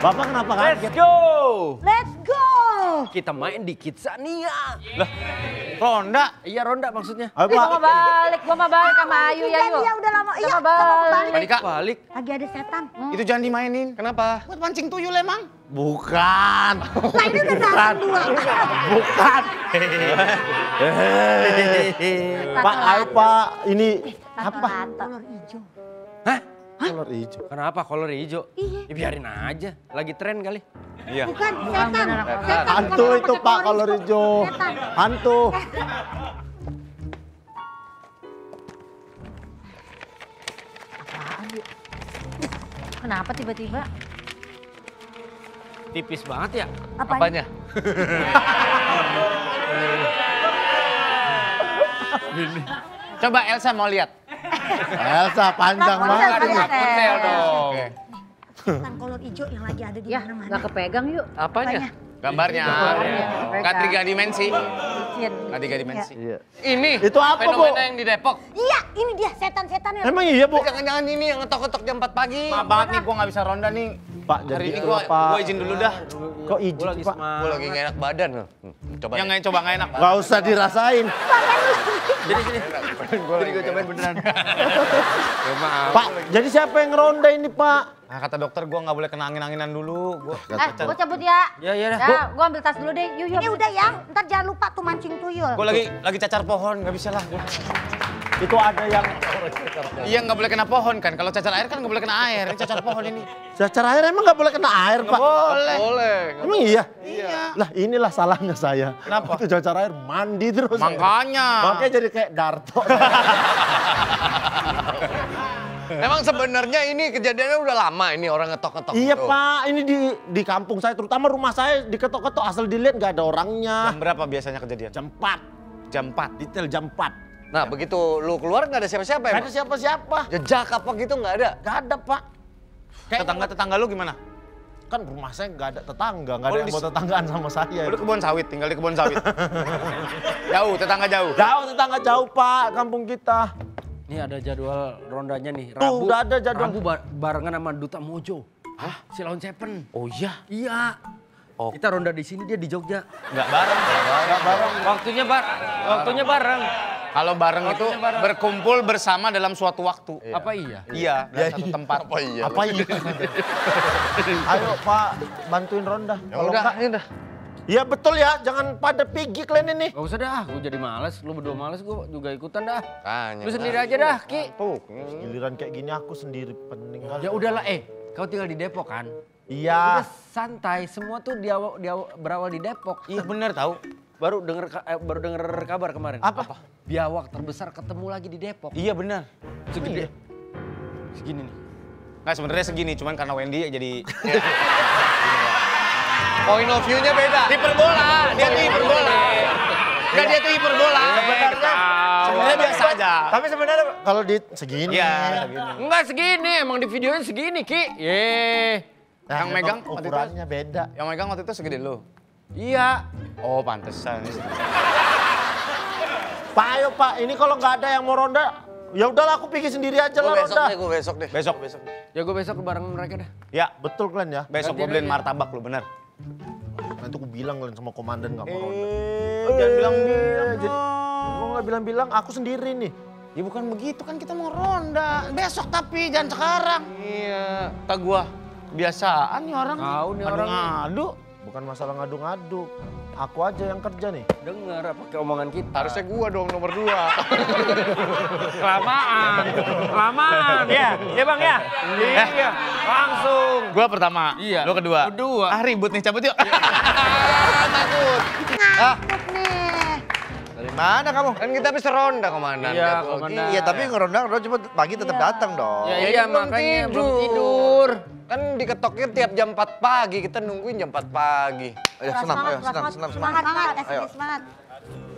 Bapak kenapa Let's kaget? go! Let's go. Kita main di Kidzania. Lah, ronda. Iya ronda maksudnya. Ayo, Gua Pak. mau balik sama Ayu ya yuk. Iya udah lama. Iya, Sama balik. Dika balik. Lagi ada setan. Itu jangan dimainin. Kenapa? Buat mancing tuyul emang. Bukan. Nah ini udah datang dua. Bukan. Pak, ayo Pak. Ini apa? Kolor hijau. Hah? Kolor hijau. Kenapa kolor hijau? Iya. Ya, biarin aja. Lagi tren kali. Iya. Bukan setan. Setan. Hantu bukan itu pakai Pak, kolor hijau. Setan. Hantu. Apaan yuk? Kenapa tiba-tiba? Tipis banget ya. Apanya? Coba Elsa mau lihat. Elsa panjang Rapunzel banget. kali ya. Rapunzel dong. Oke. Setan kolor hijau yang lagi ada di Ya, mana-mana. nggak kepegang yuk. Apanya? Gambarnya. Nggak tiga dimensi. Nggak tiga dimensi. Iya. Ini Itu apa, Bu? fenomena yang di Depok. Iya, ini dia setan-setannya. Emang iya, Bu? Jangan-jangan ini yang ngetok-ngetok jam 4 pagi. Maaf banget nih, gua nggak bisa ronda nih. Pak, jadi Hari ini itu gua, Pak. gua izin dulu dah. Kok hijau Gue lagi Pak? Gua lagi nggak enak badan. Coba. Yang nggak coba nggak enak. Gak usah dirasain. Jadi gua cobain beneran. Ya, maaf. Pak, jadi siapa yang ngeronda ini Pak? Nah, kata dokter gua nggak boleh kena angin-anginan dulu. Gua Gue cabut ya. Ya, ya dah. Ya, gue ambil tas dulu deh. Yuk, yuk. Ini udah ya, ntar jangan lupa tuh mancing tuyul. Gua lagi cacar pohon, nggak bisa lah. Itu ada yang Iya nggak boleh kena pohon kan. Kalau cacar air kan nggak boleh kena air. Ini cacar pohon ini. cacar air emang gak boleh kena air Pak? Boleh. Boleh. Emang iya? Iya. Lah inilah salahnya saya. Kenapa? Itu cacar air mandi terus. Makanya. Makanya jadi kayak Darto. Emang sebenarnya ini kejadiannya udah lama ini orang ngetok-ngetok Iya gitu. Pak, ini di kampung saya, terutama rumah saya diketok-ketok asal dilihat nggak ada orangnya. Jam berapa biasanya kejadian? Jam 4, Jam 4. detail jam 4. Nah begitu lu keluar nggak ada siapa-siapa Gak emang? ada siapa-siapa, Jejak apa gitu nggak ada? nggak ada Pak. Tetangga-tetangga lu gimana? Kan rumah saya nggak ada tetangga, nggak Oh, ada yang mau tetanggaan sama saya. Lu kebun sawit, tinggal di kebun sawit. Jauh, tetangga jauh. Jauh tetangga jauh Pak, kampung kita. Ini ada jadwal rondanya nih. Tuh, udah ada jadwal. Rabu barengan sama Duta Mojo. Hah? Si Lawn Seven. Oh iya? Iya. Oh. Kita ronda di sini, dia di Jogja. Nggak bareng. Waktunya bareng. Kalau bareng itu berkumpul bersama dalam suatu waktu. Apa iya? Iya, dalam satu tempat. Apa iya? Apa iya? Ayo Pak, bantuin ronda. Ya Kalau udah, nggak, ini dah. iya betul ya, jangan pada pergi kalian ini. Gak usah dah, gue jadi males. Lu berdua males, gue juga ikutan dah. Tanya. Lu sendiri aja dah, Ki. Tuh. Giliran kayak gini aku sendiri pening kali. Ya udahlah, kau tinggal di Depok kan? Iya. Udah santai, semua tuh berawal di Depok. Iya bener tahu. Baru denger kabar kemarin. Apa? Biawak terbesar ketemu lagi di Depok. Iya bener. Segede. Segini nih. Nggak sebenarnya segini, cuman karena Wendy jadi Point of view-nya beda. hiperbola. Dia tuh hiperbola. Enggak, dia tuh hiperbola. Sebenarnya biasa aja. Tapi sebenarnya kalau di segini. Iya, segini. Enggak segini, emang di videonya segini, Ki. Yeay. Nah, Yang megang emang waktu itu- ukurannya beda. Yang megang waktu itu segede lu. Iya. Oh, pantesan. Pak, ayo Pak, ini kalau nggak ada yang mau ronda, ya udahlah aku pergi sendiri aja Gue lah besok ronda. deh, gue besok deh. Besok. Ya gue besok bareng mereka dah. Ya, Betul kalian ya? besok gue beliin martabak lu, bener. Nanti aku bilang kalian sama komandan nggak mau ronda. Jangan bilang-bilang. Jadi, aku nggak bilang-bilang, aku sendiri nih. Ya bukan begitu, kan kita mau ronda. Besok tapi, jangan sekarang. Iya. Kata gua, kebiasaan nih orang. Tahu nih orang. Ngadu. Bukan masalah ngadu-ngadu. Aku aja yang kerja nih. Dengar apa keomongan kita. Harusnya gua dong nomor 2. Kelamaan. Kelamaan. Ya, ya Bang ya. Iya. Langsung. Gua pertama, Iya. lu kedua. Kedua. Ah ribut nih, cabut yuk. Takut. Ngantuk nih. Dari mana kamu? Kan kita habis ronda komandan. Iya, Depok. komandan. Iya, tapi ngeronda cuma pagi tetap datang dong. Ya, Ya, iya belum makanya belum tidur. Kan diketoknya tiap jam 4 pagi, kita nungguin jam 4 pagi. Ayo senam, ayo senam, senam, senam. Semangat, Ayo. semangat.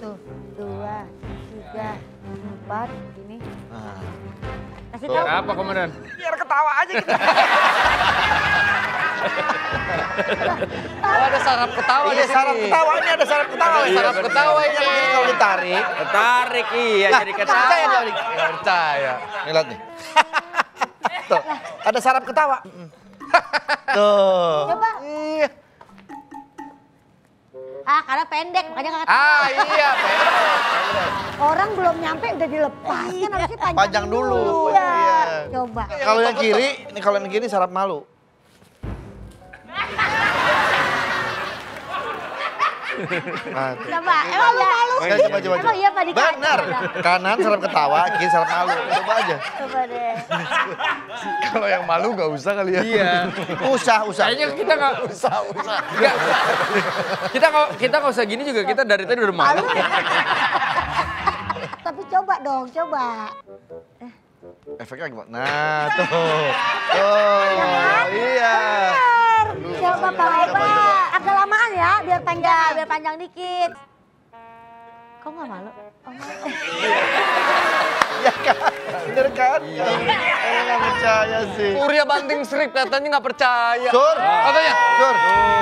Tuh, 2, 3, 4, gini. Nah. Kasih tahu. Apa komandan? Biar ketawa aja kita. Oh, ada sarap ketawa Iya, sarap ketawa, ini ada sarap ketawa. Ada sarap ketawa ini. Ini kalau ditarik. Tarik iya jadi ketawa. Percaya dia, Lik. Nggak percaya. Nih, lihat nih. Tuh, ada sarap ketawa. Tuh. Coba. Iya. Karena pendek, makanya kakak. Iya, Orang belum nyampe udah dilepas. Kan harusnya Panjang dulu. Iya. Iya. Coba. Kalau yang kiri, ini kalau yang kiri sarap malu. Nah, tuh. Coba, emang malu? Coba. Emang iya Pak Dika? Benar. Kanan sarap ketawa, kiri sarap malu. Coba aja. Coba deh. Kalau yang malu nggak usah kali ya. Iya. Usah. Kayaknya kita nggak Usah. Nggak. Kita nggak usah gini juga. Kita dari tadi udah malu. Tapi coba dong, coba. Efeknya gimana? Nah, tuh. Tuh. Iya. Coba Pak. Agak lamaan ya, biar panjang dikit. Kok nggak malu? Oh, malu. Ya kan? Bener kan? Nggak percaya sih. Surya banting strip katanya nggak percaya. Sur. Katanya. Sur.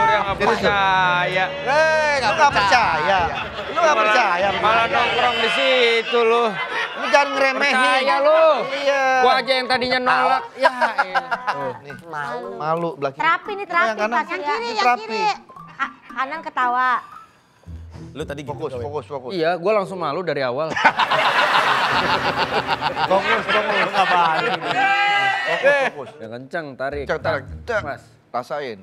Yang nggak percaya. Lu nggak percaya. Lu nggak percaya. Malah nongkrong di situ lu. Lu jangan ngeremehin. Percaya lu. Iya. Gua aja yang tadinya nolak. Ya. Tuh, nih. Malu belakang. Terapi nih, terapi. Yang kanan. Pas yang kiri, Ini yang terapi. kiri. Kanan ketawa. Lu tadi gitu. Fokus. Iya, gua langsung malu dari awal. Fokus. Fokus. Ya kencang, tarik. Tarik. Mas. Rasain.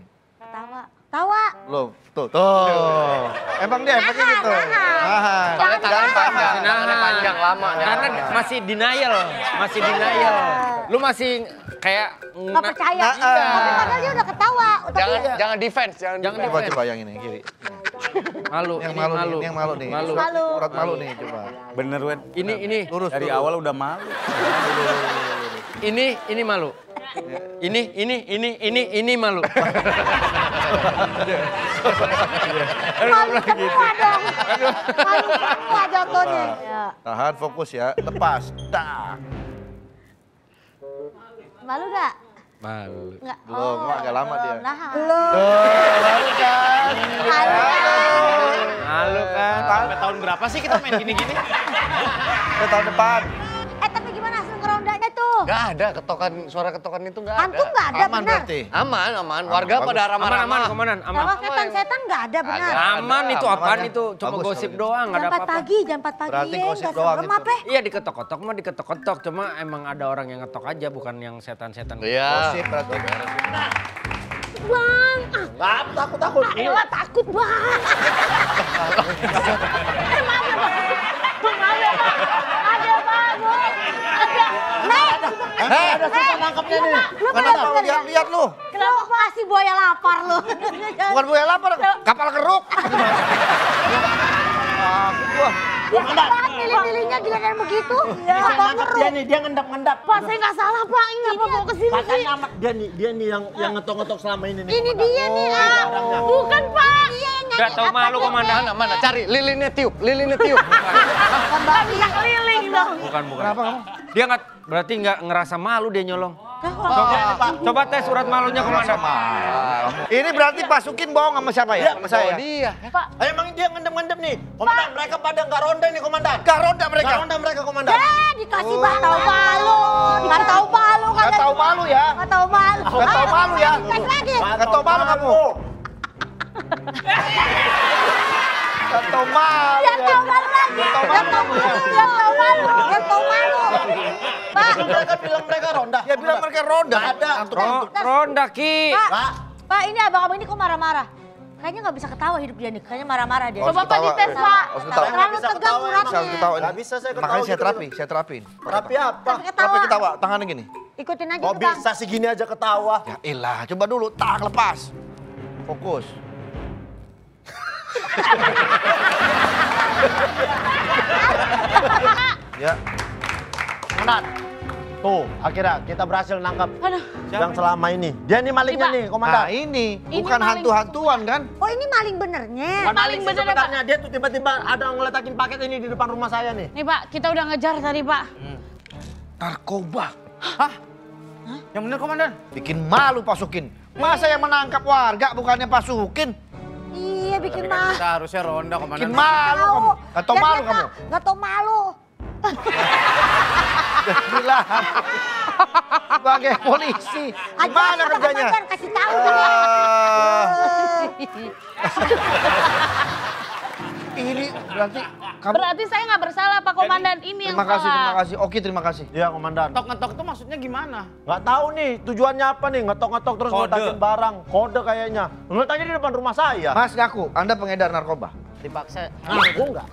Tawa. Lo, tuh. Emang dia efeknya gitu. Nahan. Tangan panjang. Nah, Tangannya panjang lama. Karena masih denial. Lu masih kayak Nggak percaya. Tapi padahal dia udah ketawa. Jangan defense. Jangan Coba yang ini kiri. malu. Yang Ini malu nih, yang malu nih. Malu. Surat malu nih, coba. Bener, Wen. Ini Lurus. Dari awal udah malu. ini malu. Ini malu. Malu semua dong. Malu semua jatuhnya. Tahan, fokus ya. Lepas. Dah. Malu gak? Malu. Enggak. Belum, agak lama dia. Belum. Malu kan? Malu kan? Sampai tahun berapa sih kita main gini-gini? Ke tahun depan. Tapi gimana hasil ngerondanya tuh? Gak ada suara ketokan itu gak ada. Hantu nggak ada, Aman benar. berarti. Aman. Warga Bagus. pada ramah-ramah. Komandan, aman. Kalau setan-setan nggak ada, benar. Aman itu Aman apaan ya? itu? Cuma Bagus, gosip bagus. doang, nggak ada Jam 4 apa-apa. pagi, jam 4 pagi Berarti ya, gosip nggak doang serem itu. apa? Iya diketok-ketok mah diketok-ketok, cuma emang ada orang yang ngetok aja, bukan yang setan-setan. Iya. Gosip berarti. Bang, Takut. Ewa takut bang. Ada bang. Ada susah nangkepnya nih. Kenapa? Lihat lu. Kenapa kasih buaya lapar lu? Bukan buaya lapar, kapal keruk. Wah, Banget milih-milihnya gila kan begitu. Ya, bang Dia nih, dia ngendap-ngendap. Pak, saya nggak salah pak. Ini apa mau kesini sih? Katanya amat dia nih yang ngetok-ngetok selama ini nih. Ini dia nih, bukan pak. Dia yang Gak tau malu komandan. Mana? Cari lilinnya tiup. Nggak bisa keliling dong. Bukan. kenapa kamu? Dia nggak berarti nggak ngerasa malu dia nyolong. Coba tes surat malunya komandan. Ini berarti Pasukin bohong sama siapa ya? Sama saya. Dia. Emang dia ngendap-ngendap nih. Komandan, mereka pada nggak ronda nih, komandan. Gak ronda mereka. Nggak ronda mereka, komandan. Dikasih bang tahu malu. Nggak tahu malu kan? Gak tahu malu ya. Nggak tahu malu. Gak tahu malu ya. Tes lagi. Gak tahu malu kamu. Gak tahu malu Yang ya. tahu malu lagi. Gak tahu Yang malu tahu kamu ya. malu. Yang tahu malu. Yang tahu malu. Pak, Mereka bilang mereka ronda. Ya bilang mereka ronda. Ada. Ronda Ki. Pak, ini abang-abang ini kok marah-marah? Kayaknya nggak bisa ketawa hidup dia nih. Kayaknya marah-marah dia. Coba Pak dites, Pak. Harus ketawa. Terlalu Bisa tegang ketawa, suratnya. Harus ketawa. Nggak bisa saya ketawa Makanya gitu. saya terapin. Terapi apa? Tapi ketawa. Tapi ketawa, tangannya gini. Ikutin aja Kok tuh bang. bisa sih gini aja ketawa? Ya elah, coba dulu, tak lepas. Fokus. Ya, Komandan. Tuh, akhirnya kita berhasil nangkap Aduh. yang selama ini. Dia nih malingnya Ini, Pak. nih, komandan. nah ini Ini bukan maling. hantu-hantuan kan? Oh ini maling benernya. Bukan Maling maling sih bener ya, Pak. sebenarnya. Dia tuh tiba-tiba ada yang ngeletakin paket ini di depan rumah saya nih. Nih Pak, kita udah ngejar tadi Pak. Narkoba. Yang bener, Komandan. Bikin malu Pasukin. Masa yang menangkap warga bukannya Pasukin? Iya bikin malu. Kita harusnya ronda, Komandan. Bikin malu kamu. Gak tau malu kamu. Gak tau malu. Bilang. Sebagai polisi. Gimana kerjanya? Komandan kasih tahu. Ini berarti kamu... Berarti saya nggak bersalah Pak Komandan, ini yang Terima kasih, salah. terima kasih. Oke, terima kasih. Iya komandan. Ngetok-ngetok itu maksudnya gimana? Nggak tahu nih tujuannya apa nih, ngetok-ngetok terus Kode. ngetakin barang. Kode kayaknya. Ngeletaknya di depan rumah saya. Mas ngaku, Anda pengedar narkoba. Dipaksa. Aku enggak.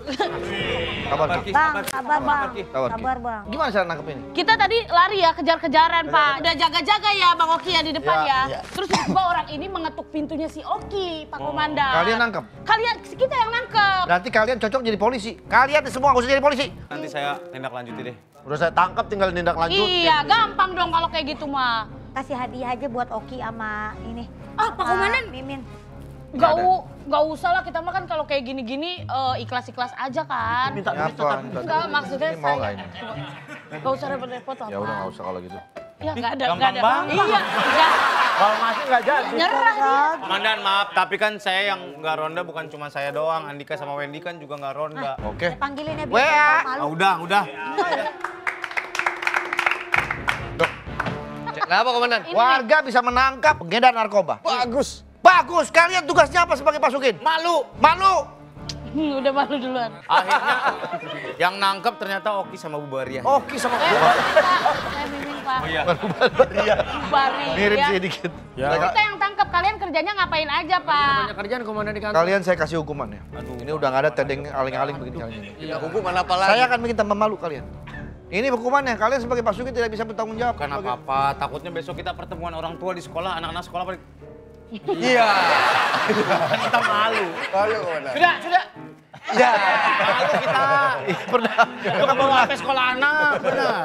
Kabar Ki. Bang, sabar bang. Kabar Ki. Sabar bang. Gimana cara nangkep ini? Kita tadi lari ya, kejar-kejaran Pak. Udah jaga-jaga ya Bang Oki ya di depan ya. Terus tiba orang ini mengetuk pintunya si Oki, Pak Komandan. Kalian nangkep? Kalian, kita yang nangkep. Berarti kalian cocok jadi polisi. Kalian semua nggak usah jadi polisi. Nanti saya tindak lanjuti deh. Udah saya tangkap tinggal nindak lanjutin. Iya, gampang dong kalau kayak gitu mah. Kasih hadiah aja buat Oki sama ini. Ah, Pak Komandan. Mimin. Gak usah lah, kita mah kan kalau kayak gini-gini ikhlas-ikhlas aja kan. Minta Ya duit apa? tetap. Enggak, maksudnya Ini mau saya. nggak ini? Gak usah repot-repot lah. Ya udah Pak. nggak usah kalau gitu. Ya nggak ada, Gampang nggak ada. banget. Iya, ya. Kalau masih nggak jadi. Nyerah dia. Komandan maaf, tapi kan saya yang nggak ronda bukan cuma saya doang. Andika sama Wendy kan juga nggak ronda. Oke. Panggilin ya Wea. biar malu. Udah. Kenapa komandan? Warga bisa menangkap pengedar narkoba. Bagus. Bagus. Kalian tugasnya apa sebagai Pasukin? Malu. Malu. Udah malu duluan. Akhirnya yang nangkep ternyata Oki sama Bu Baria. Oke sama Pak, gua. saya mimin Pak. Oh iya. Bari. Mirip ya. sih dikit. Kita yang tangkap, kalian kerjanya ngapain aja Pak? Banyak kerjaan komandan di kantor. Kalian saya kasih hukuman ya. Ini udah nggak ada tedeng aling-aling begini kalian ini. Ya, hukuman apa lagi? Saya akan bikin tambah malu kalian. Ini hukumannya. Kalian sebagai Pasukin tidak bisa bertanggung jawab. Bukan sebagai- apa-apa, takutnya besok kita pertemuan orang tua di sekolah, anak-anak sekolah pada Iya. kita malu. Malu komandan. Sudah. Iya. Malu kita. Kita baru sampai sekolah anak, benar.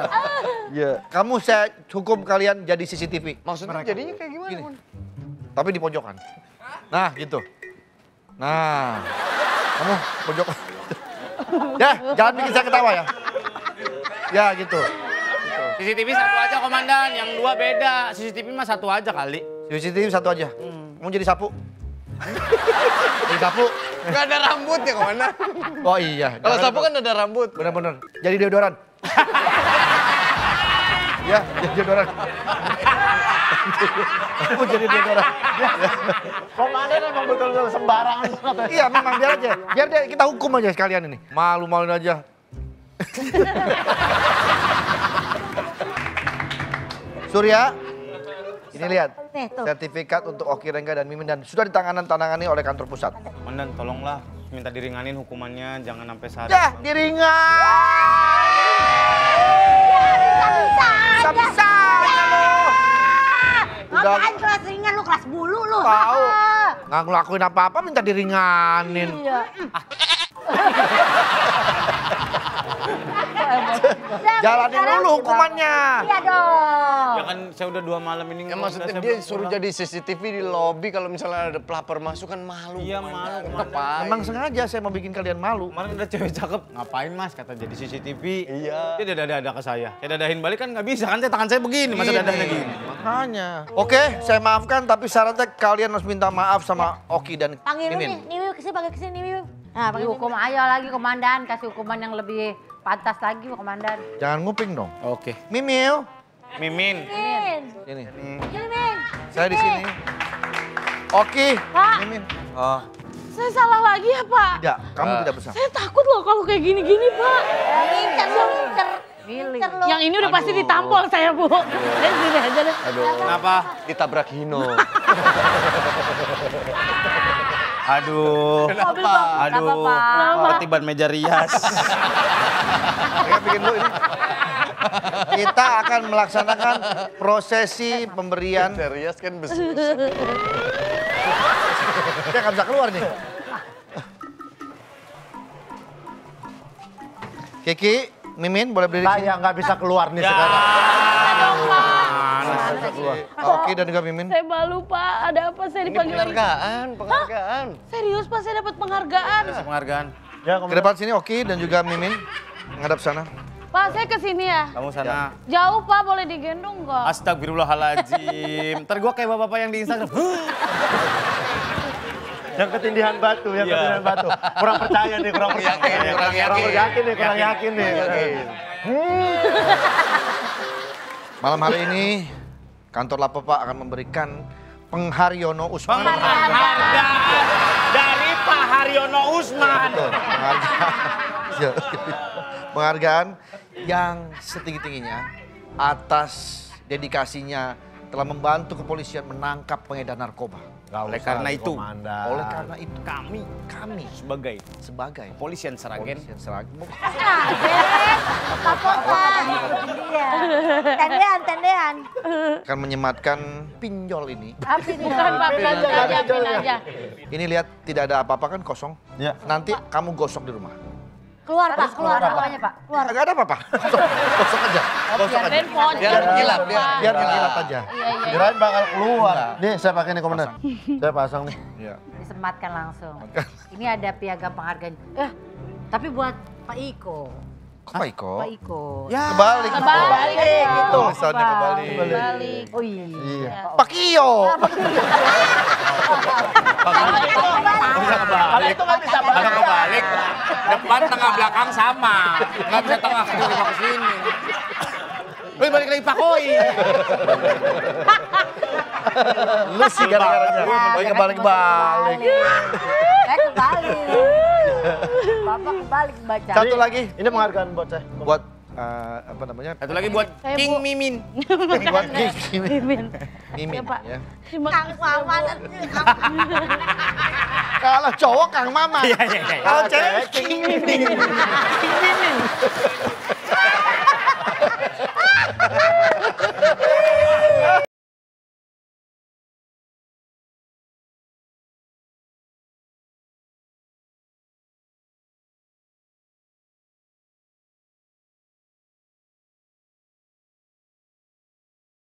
Ya, kamu saya hukum kalian jadi CCTV. Maksudnya jadinya kayak gimana? Gini. Mon? Tapi di pojokan. Nah, gitu. Nah, kamu pojokan. Ya, jangan bikin saya ketawa ya. Ya, gitu. CCTV satu aja komandan, yang dua beda. CCTV mah satu aja kali. CCTV satu aja. Kamu jadi sapu. Jadi sapu. Nggak ada rambut ya komandan. Oh iya. Kalau jangan- sapu kan ada rambut. Bener-bener. Jadi deodoran. Ya, jadi deodoran. Kamu jadi deodoran. Komandan emang betul-betul sembarangan. Iya, memang biar aja. Biar dia, kita hukum aja sekalian ini. Malu-maluin aja. Surya, ini lihat. Nih tuh. Sertifikat untuk Oki Rengga dan Mimin dan sudah ditangani oleh kantor pusat. Komandan tolonglah minta diringanin hukumannya, jangan sampai sehari. Ya, diringan. Bisa-bisa lo. Udah Ngapain kelas ringan lu, kelas bulu lu. tahu. Nggak ngelakuin apa-apa minta diringanin. Iya. Jalanin dulu hukumannya. Iya dong. Ya kan saya udah 2 malam ini Ya nggak maksudnya udah, saya dia belum suruh pulang. jadi CCTV di lobby kalau misalnya ada pelapor masuk kan malu. Iya, komandan. malu, Ngapain? Memang sengaja saya mau bikin kalian malu. Kemarin ada cewek cakep, ngapain mas kata jadi CCTV. Iya. Dia dada-dada ke saya. Saya dadahin balik kan nggak bisa kan, saya tangan saya begini, masa dadahnya gini. Makanya. Oke, saya maafkan tapi syaratnya kalian harus minta maaf sama Oki dan Panggil lu nih, Mimin. Niwiu kesini, panggil kesini Niwiu. Nah, panggil Dihukum ayo lagi komandan, kasih hukuman yang lebih pantas lagi komandan. Jangan nguping dong. Oke. Mimil, Mimin. Mimin. ini. Mimin. Saya di sini. Oki, Pak. Mimin. Saya salah lagi ya Pak? Tidak, kamu tidak bersalah. Saya takut loh kalau kayak gini-gini Pak. Ngincer lu, ngincer. Milih. Ngincer lu. Yang ini udah pasti ditampol saya Bu. Dan sini aja deh. Kenapa? Ditabrak Hino. Aduh. Mobil Pak. Aduh. apa-apa. Ketiban meja rias. Saya bikin dulu ini. Kita akan melaksanakan prosesi pemberian. Serius kan besi. Dia nggak bisa keluar nih. Kiki, Mimin, boleh berdiri sini? Saya nggak bisa keluar nih sekarang. Oki dan juga Mimin. Saya malu Pak, ada apa saya Ini dipanggil lagi? penghargaan. Serius Pak, saya dapat penghargaan. Penghargaan. Ya, Ke depan sini Oki dan juga Mimin. Menghadap sana. Pak, saya ke sini ya. Kamu sana. Jauh Pak, boleh digendong nggak? Astagfirullahaladzim. Ntar gua kayak bapak-bapak yang di Instagram. yang ketindihan batu, yang Iya. ketindihan batu. Kurang percaya nih, kurang percaya. Kurang yakin. Kurang yakin nih, kurang yakin nih. Malam hari ini kantor Lapepa akan memberikan Pengharyono Usman. Penghargaan dari Pak Haryono Usman. Penghargaan yang setinggi-tingginya atas dedikasinya telah membantu kepolisian menangkap pengedar narkoba. Oleh karena itu, kami sebagai kepolisian Sragen. Tendean. Akan menyematkan pinjol ini. Bukan Pak, pin aja. Ini lihat tidak ada apa-apa kan kosong. Ya. Nanti kamu gosok di rumah. Keluar Pak, keluar. Apanya Pak? Keluar. Gak ada apa-apa. Gosok aja. Gosok aja. Handphone. Biar gilap, Biar gilap aja. Iya. Kirain bakal keluar. Enggak. Nih saya pakai nih komandan. Saya pasang nih. Iya. Disematkan langsung. Ini ada piagam penghargaan. Tapi buat Pak Iko. Kok Pak Iko? Pak Iko. Kebalik. Gitu. Tulisannya kebalik. Balik. Oh iya. Pak Kio. Kebalik. Agak kebalik. Depan, tengah, belakang sama. Nggak bisa tengah ke kiri ke sini. Wih, balik lagi Pak Koi. Lu sih gara-garanya. Kebalik. Saya kebalik. Bapak kebalik baca. Satu lagi. Ini penghargaan buat saya. Buat apa namanya? Satu lagi buat King Mimin. Buat Mimin. Mimin Pak. ya. Kang Maman. Kalau cowok Kang Mama. Iya. Kalau cewek King Mimin.